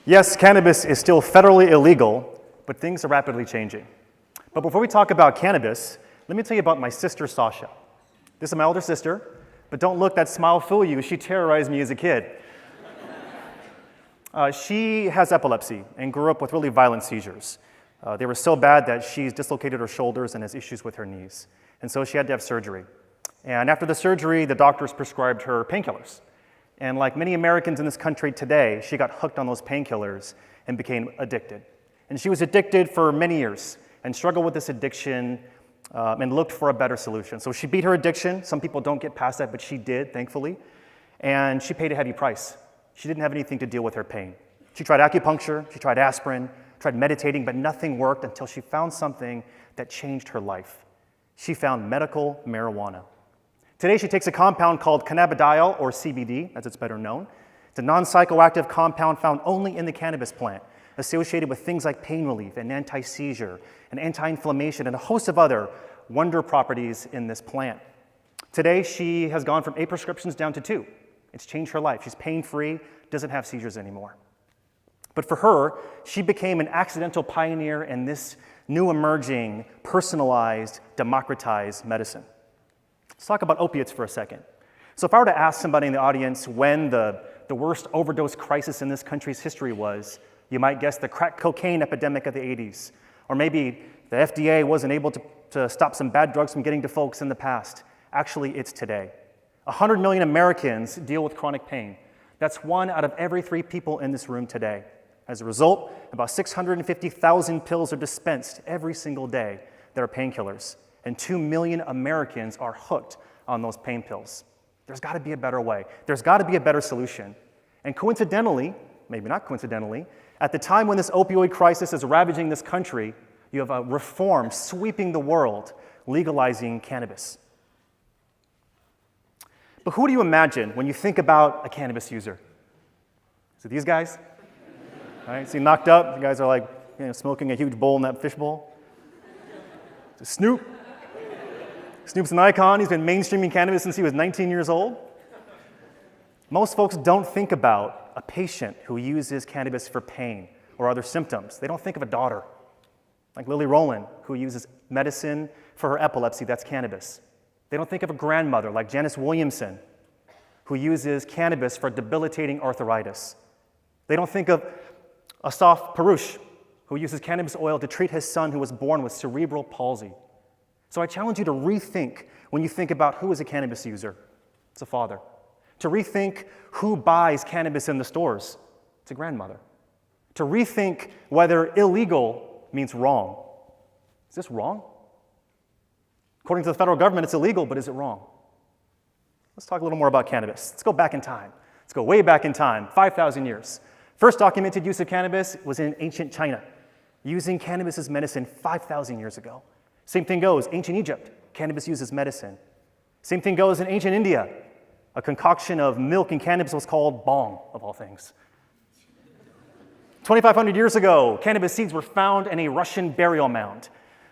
Yes, cannabis is still federally illegal, but things are rapidly changing. But before we talk about cannabis, let me tell you about my sister, Sasha. This is my older sister, but don't look that smile fool you. She terrorized me as a kid. She has epilepsy and grew up with really violent seizures. They were so bad that she's dislocated her shoulders and has issues with her knees. And so she had to have surgery. And after the surgery, the doctors prescribed her painkillers. And like many Americans in this country today, she got hooked on those painkillers and became addicted. And she was addicted for many years and struggled with this addiction and looked for a better solution. So she beat her addiction. Some people don't get past that, but she did, thankfully. And she paid a heavy price. She didn't have anything to deal with her pain. She tried acupuncture, she tried aspirin, tried meditating, but nothing worked until she found something that changed her life. She found medical marijuana. Today, she takes a compound called cannabidiol, or CBD, as it's better known. It's a non-psychoactive compound found only in the cannabis plant, associated with things like pain relief and anti-seizure and anti-inflammation and a host of other wonder properties in this plant. Today, she has gone from 8 prescriptions down to 2. It's changed her life. She's pain-free, doesn't have seizures anymore. But for her, she became an accidental pioneer in this new emerging, personalized, democratized medicine. Let's talk about opiates for a second. So if I were to ask somebody in the audience when the worst overdose crisis in this country's history was, you might guess the crack cocaine epidemic of the 80s. Or maybe the FDA wasn't able to stop some bad drugs from getting to folks in the past. Actually, it's today. 100 million Americans deal with chronic pain. That's 1 out of every 3 people in this room today. As a result, about 650,000 pills are dispensed every single day that are painkillers, and 2 million Americans are hooked on those pain pills. There's got to be a better way. There's got to be a better solution. And coincidentally, maybe not coincidentally, at the time when this opioid crisis is ravaging this country, you have a reform sweeping the world, legalizing cannabis. But who do you imagine when you think about a cannabis user? Is it these guys? All right, see, knocked up. You guys are like, smoking a huge bowl in that fishbowl. It's Snoop. Snoop's an icon. He's been mainstreaming cannabis since he was 19 years old. Most folks don't think about a patient who uses cannabis for pain or other symptoms. They don't think of a daughter, like Lily Rowland, who uses medicine for her epilepsy. That's cannabis. They don't think of a grandmother like Janice Williamson, who uses cannabis for debilitating arthritis. They don't think of Asaf Parouche, who uses cannabis oil to treat his son who was born with cerebral palsy. So I challenge you to rethink when you think about who is a cannabis user. It's a father. To rethink who buys cannabis in the stores. It's a grandmother. To rethink whether illegal means wrong. Is this wrong? According to the federal government, it's illegal, but is it wrong? Let's talk a little more about cannabis. Let's go back in time. Let's go way back in time, 5,000 years. First documented use of cannabis was in ancient China, using cannabis as medicine 5,000 years ago. Same thing goes, ancient Egypt, cannabis used as medicine. Same thing goes in ancient India. A concoction of milk and cannabis was called bong, of all things. 2,500 years ago, cannabis seeds were found in a Russian burial mound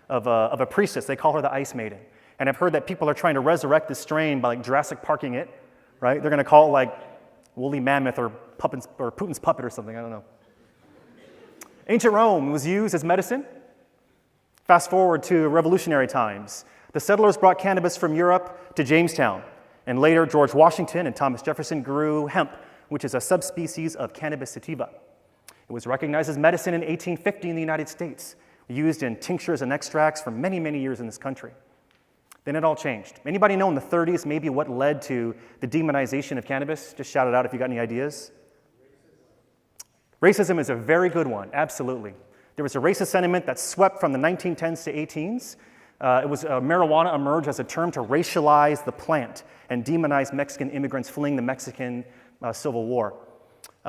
of a priestess. They call her the Ice Maiden. And I've heard that people are trying to resurrect this strain by Jurassic Parking it, right? They're going to call it Woolly Mammoth or Putin's puppet or something, I don't know. Ancient Rome was used as medicine. Fast forward to revolutionary times. The settlers brought cannabis from Europe to Jamestown, and later George Washington and Thomas Jefferson grew hemp, which is a subspecies of Cannabis sativa. It was recognized as medicine in 1850 in the United States, used in tinctures and extracts for many, many years in this country. Then it all changed. Anybody know in the 30s maybe what led to the demonization of cannabis? Just shout it out if you got any ideas. Racism is a very good one, absolutely. There was a racist sentiment that swept from the 1910s to 18s. Marijuana emerged as a term to racialize the plant and demonize Mexican immigrants fleeing the Mexican Civil War.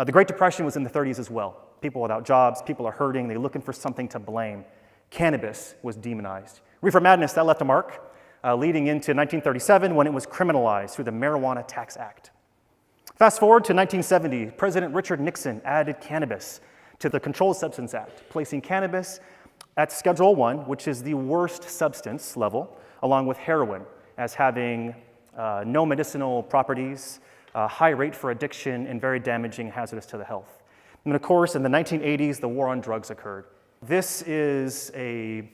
The Great Depression was in the 30s as well. People without jobs, people are hurting, they're looking for something to blame. Cannabis was demonized. Reefer madness, that left a mark, leading into 1937 when it was criminalized through the Marijuana Tax Act. Fast forward to 1970, President Richard Nixon added cannabis to the Controlled Substance Act, placing cannabis at Schedule I, which is the worst substance level, along with heroin, as having no medicinal properties, high rate for addiction, and very damaging, hazardous to the health. And of course, in the 1980s, the war on drugs occurred. This is a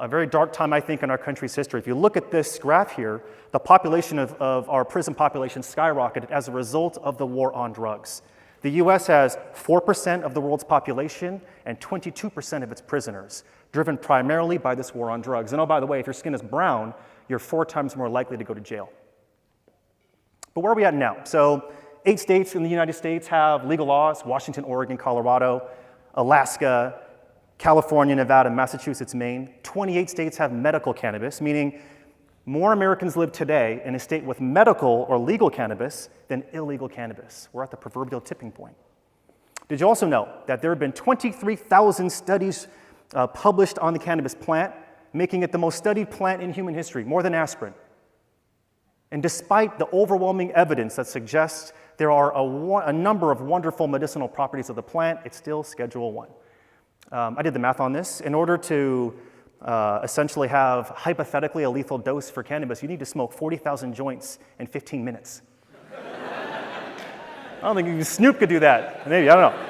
very dark time, I think, in our country's history. If you look at this graph here, the population of our prison population skyrocketed as a result of the war on drugs. The US has 4% of the world's population and 22% of its prisoners, driven primarily by this war on drugs. And oh, by the way, if your skin is brown, you're 4 times more likely to go to jail. But where are we at now? So 8 states in the United States have legal laws: Washington, Oregon, Colorado, Alaska, California, Nevada, Massachusetts, Maine. 28 states have medical cannabis, meaning more Americans live today in a state with medical or legal cannabis than illegal cannabis. We're at the proverbial tipping point. Did you also know that there have been 23,000 studies published on the cannabis plant, making it the most studied plant in human history, more than aspirin? And despite the overwhelming evidence that suggests there are a number of wonderful medicinal properties of the plant, it's still Schedule 1. I did the math on this. In order to essentially have hypothetically a lethal dose for cannabis, you need to smoke 40,000 joints in 15 minutes. I don't think Snoop could do that. Maybe, I don't know.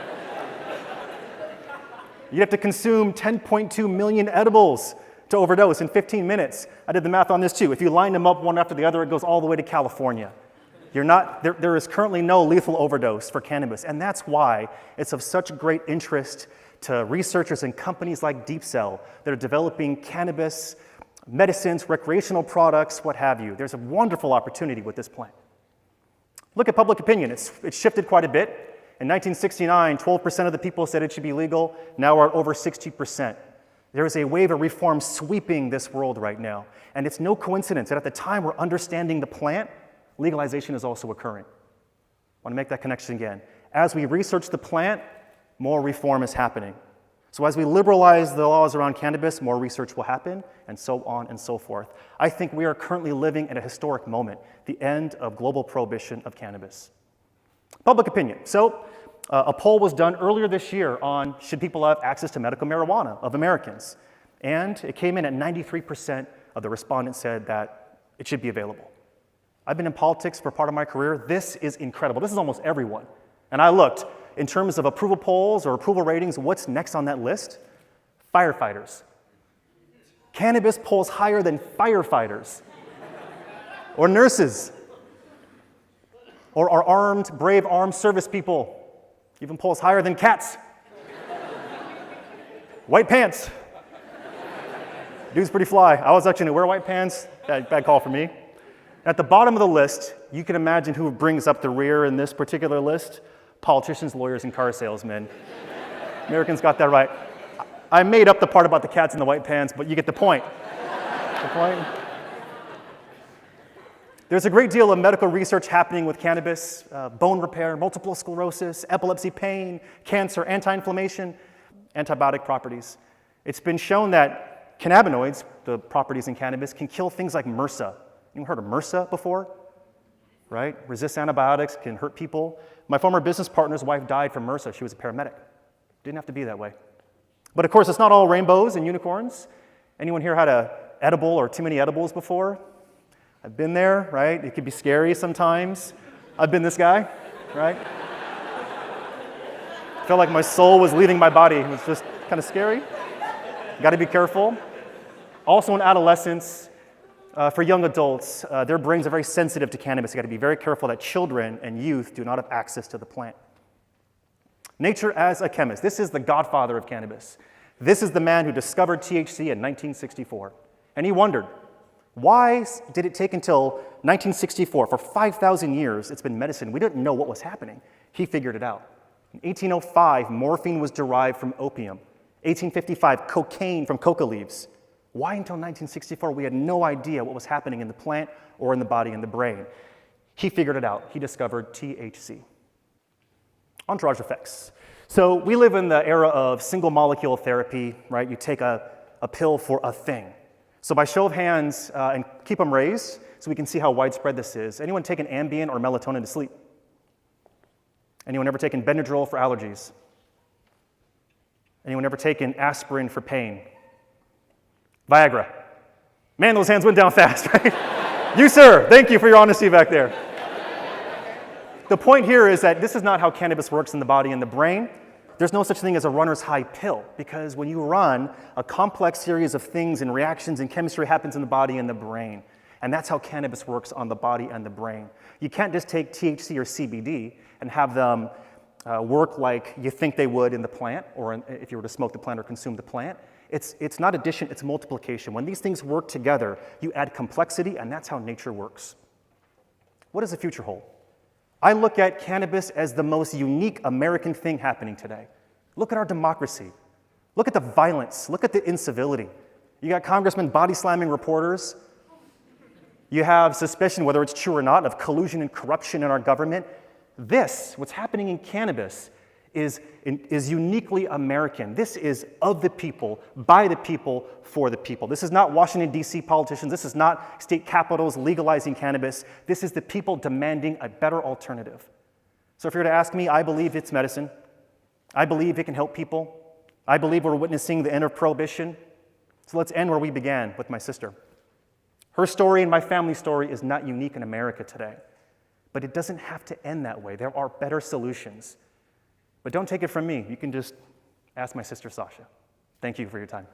You'd have to consume 10.2 million edibles to overdose in 15 minutes. I did the math on this too. If you line them up one after the other, it goes all the way to California. There is currently no lethal overdose for cannabis, and that's why it's of such great interest to researchers and companies like Deep Cell that are developing cannabis, medicines, recreational products, what have you. There's a wonderful opportunity with this plant. Look at public opinion. It's shifted quite a bit. In 1969, 12% of the people said it should be legal. Now we're at over 60%. There is a wave of reform sweeping this world right now. And it's no coincidence that at the time we're understanding the plant, legalization is also occurring. I want to make that connection again. As we research the plant, more reform is happening. So as we liberalize the laws around cannabis, more research will happen, and so on and so forth. I think we are currently living at a historic moment, the end of global prohibition of cannabis. Public opinion. So a poll was done earlier this year on should people have access to medical marijuana of Americans. And it came in at 93% of the respondents said that it should be available. I've been in politics for part of my career. This is incredible. This is almost everyone. And I looked. In terms of approval polls or approval ratings, what's next on that list? Firefighters. Cannabis polls higher than firefighters or nurses or our brave armed service people. Even polls higher than cats. White pants. Dude's pretty fly. I was actually going to wear white pants. Bad call for me. At the bottom of the list, you can imagine who brings up the rear in this particular list. Politicians, lawyers, and car salesmen. Americans got that right. I made up the part about the cats in the white pants, but you get the point. There's a great deal of medical research happening with cannabis, bone repair, multiple sclerosis, epilepsy, pain, cancer, anti-inflammation, antibiotic properties. It's been shown that cannabinoids, the properties in cannabis, can kill things like MRSA. You heard of MRSA before? Right? Resist antibiotics, can hurt people. My former business partner's wife died from MRSA. She was a paramedic. Didn't have to be that way. But of course, it's not all rainbows and unicorns. Anyone here had an edible or too many edibles before? I've been there, right? It can be scary sometimes. I've been this guy, right? Felt like my soul was leaving my body. It was just kind of scary. Got to be careful. Also in adolescence, for young adults, their brains are very sensitive to cannabis. You got to be very careful that children and youth do not have access to the plant. Nature as a chemist. This is the godfather of cannabis. This is the man who discovered THC in 1964. And he wondered, why did it take until 1964? For 5,000 years, it's been medicine. We didn't know what was happening. He figured it out. In 1805, morphine was derived from opium. 1855, cocaine from coca leaves. Why until 1964 we had no idea what was happening in the plant or in the body and the brain? He figured it out. He discovered THC. Entourage effects. So we live in the era of single molecule therapy, right? You take a pill for a thing. So by show of hands, and keep them raised so we can see how widespread this is. Anyone taken Ambien or melatonin to sleep? Anyone ever taken Benadryl for allergies? Anyone ever taken aspirin for pain? Viagra. Man, those hands went down fast, right? You, sir, thank you for your honesty back there. The point here is that this is not how cannabis works in the body and the brain. There's no such thing as a runner's high pill, because when you run, a complex series of things and reactions and chemistry happens in the body and the brain. And that's how cannabis works on the body and the brain. You can't just take THC or CBD and have them work like you think they would in the plant, or if you were to smoke the plant or consume the plant. It's not addition, it's multiplication. When these things work together, you add complexity, and that's how nature works. What does the future hold? I look at cannabis as the most unique American thing happening today. Look at our democracy. Look at the violence. Look at the incivility. You got congressmen body slamming reporters. You have suspicion, whether it's true or not, of collusion and corruption in our government. What's happening in cannabis, is uniquely American. This is of the people, by the people, for the people. This is not Washington, D.C. politicians. This is not state capitals legalizing cannabis. This is the people demanding a better alternative. So if you're to ask me, I believe it's medicine. I believe it can help people. I believe we're witnessing the end of prohibition. So let's end where we began, with my sister. Her story and my family's story is not unique in America today. But it doesn't have to end that way. There are better solutions. But don't take it from me. You can just ask my sister, Sasha. Thank you for your time.